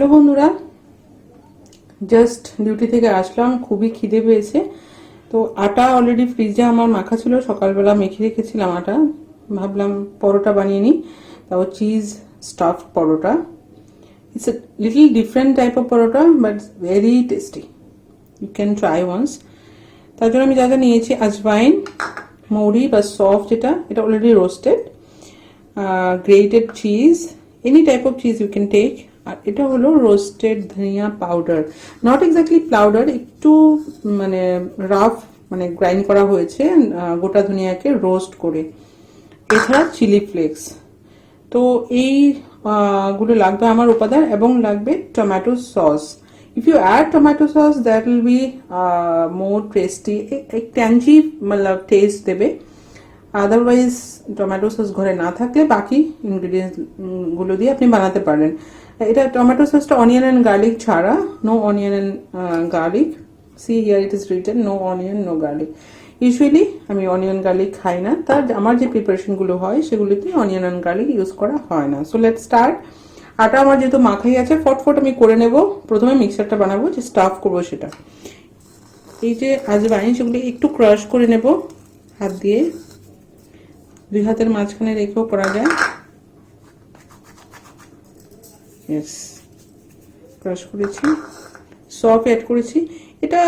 Hello বন্ধুরা, just duty থেকে আসলাম, খুবই খিদে পেয়েছে। তো আটা অলরেডি ফ্রিজে আমার মাখা ছিল, সকালবেলা মেখে রেখেছিলাম আটা। ভাবলাম পরোটা বানিয়ে নিই, তাও cheese stuffed paratha. It's a little different type of paratha, but very tasty. You can try once. তার জন্য আমি যা যা নিয়েছি, আজওয়াইন, মৌরি বা সফট, এটা already roasted, grated cheese, any type of cheese you can take. আর এটা হলো রোস্টেড ধনিয়া পাউডার, নট এক্স্যাক্টলি পাউডার, একটু মানে রাফ, মানে গ্রাইন্ড করা হয়েছে গোটা ধনিয়াকে রোস্ট করে। এছাড়া চিলি ফ্লেক্স। তো এই গুলো লাগবে আমার উপাদান, এবং লাগবে tomato sauce. If you add tomato sauce that will be more tasty, এক ট্যাঞ্জি মতলব টেস্ট দেবে। আদারওয়াইজ টমেটো সস ঘরে না থাকলে বাকি ইনগ্রিডিয়েন্টস গুলো দিয়ে আপনি বানাতে পারেন। এটা টমেটো সসটা অনিয়ন অ্যান্ড গার্লিক ছাড়া, no onion and garlic. See here it is written no onion no garlic. Usually আমি অনিয়ন গার্লিক খাই না, তার আমার যে প্রিপারেশনগুলো হয় সেগুলিতে অনিয়ন অ্যান্ড গার্লিক ইউজ করা হয় না। So let's start. আটা আমার যেহেতু মাখাই আছে, ফটফট আমি করে নেব। প্রথমে মিক্সারটা বানাবো, যে স্টাফ করবো সেটা। এই যে আজওয়াইন, সেগুলি একটু ক্রাশ করে নেব হাত দিয়ে, দুই হাতের মাঝখানে রেখেও করা যায়। ইয়েস, ক্রাশ করেছি, সফট অ্যাড করেছি। এটা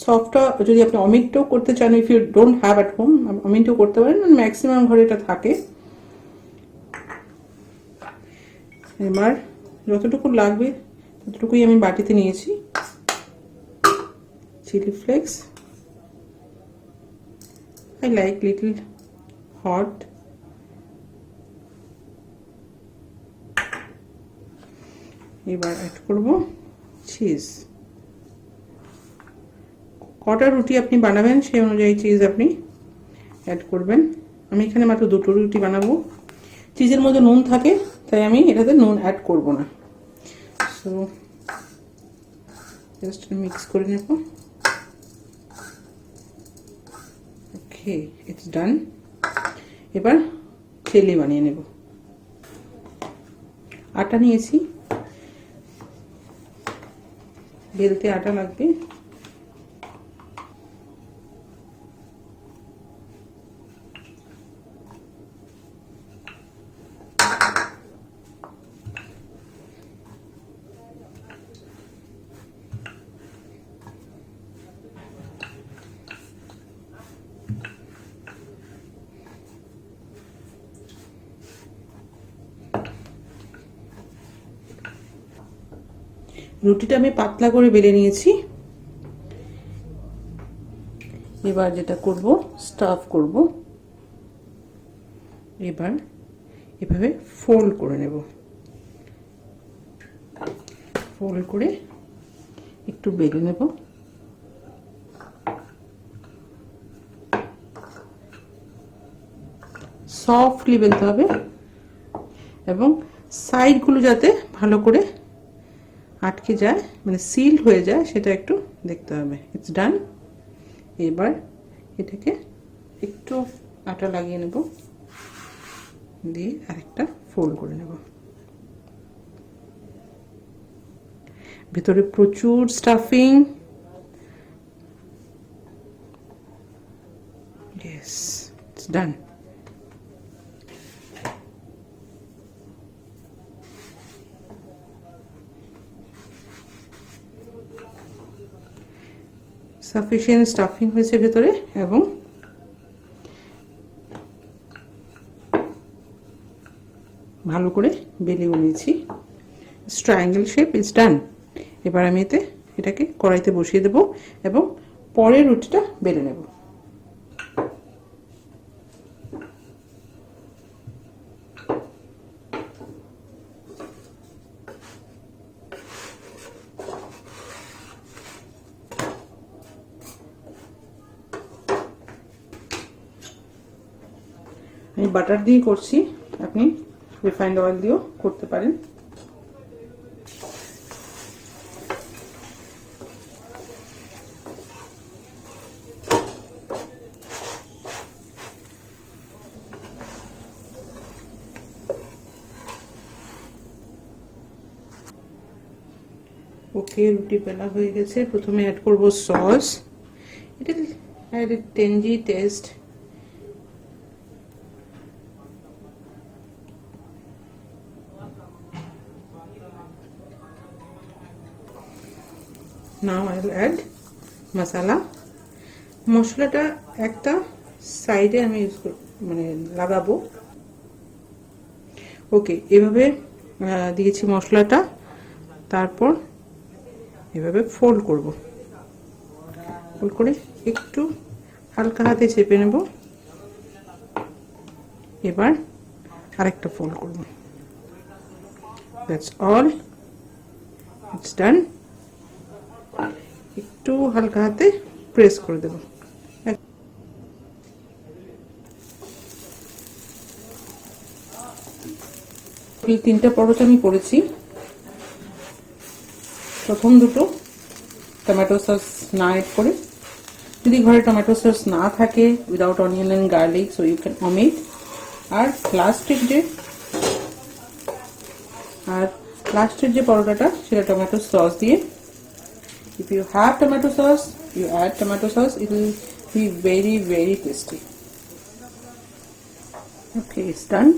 সফটটা যদি আপনি অমিটও করতে চান, if you don't have at home, অমিটও করতে পারেন, ম্যাক্সিমাম ঘরে এটা থাকে। এবার যতটুকু লাগবে ততটুকুই আমি বাটিতে নিয়েছি। Chilli flakes, I like little hot. এবার অ্যাড করব চিজ। কটা রুটি আপনি বানাবেন সেই অনুযায়ী চিজ আপনি অ্যাড করবেন। আমি এখানে মাত্র দুটো রুটি বানাবো। চিজের মধ্যে নুন থাকে, তাই আমি এটাতে নুন অ্যাড করব না। সো জাস্ট মিক্স করে নেব। ওকে, ইটস ডান। এবার চেলি বানিয়ে নেব। আটা নিয়েছি, বেলতে আটা লাগবে। রুটিটা আমি পাতলা করে বেলে নিয়েছি। এবার যেটা করব, স্টাফ করব। এবার এভাবে ফোল্ড করে নেব, ফোল্ড করে একটু বেলে নেব। সফটলি বেলতে হবে, এবং সাইডগুলো যাতে ভালো করে আটকে যায়, মানে সিল হয়ে যায়, সেটা একটু দেখতে হবে। ইটস ডান। এবার এটাকে একটু আটা লাগিয়ে নেব, দিয়ে আরেকটা ফোল্ড করে নেব। ভেতরে প্রচুর stuffing. Yes, it's done. Sufficient stuffing হয়েছে ভেতরে, এবং ভালো করে বেলেও নিয়েছি। Triangle shape is done. এবার আমি এটাকে কড়াইতে বসিয়ে দেব, এবং পরের রুটিটা বেলে নেব। আমি বাটার দিয়ে করছি, আপনি রিফাইন্ড অয়েল দিয়েও করতে পারেন। ওকে, রুটি বেলা হয়ে গেছে। প্রথমে অ্যাড করব সস। এটা add a tangy taste. Now I will add masala. মশলাটা একটা সাইডে আমি ইউজ মানে লাগাবো। ওকে, এভাবে দিয়েছি মশলাটা, তারপর এভাবে ফোল্ড করব। ফোল্ড করে একটু হালকা হাতে চেপে নেব। এবার আরেকটা ফোল্ড করব। দ্যাটস অল, ইটস ডান। একটু হালকা হাতে প্রেস করে দেব। এই 3টা পরোটা আমি করেছি। প্রথম দুটো টমেটো সস না অ্যাড করে, যদি ঘরে টমেটো সস না থাকে, without onion and garlic, so you can omit. আর লাস্টের যে পরোটাটা, সেটা টমেটো সস দিয়ে। If you have tomato sauce, you add tomato sauce, it will be very tasty. Okay, it's done.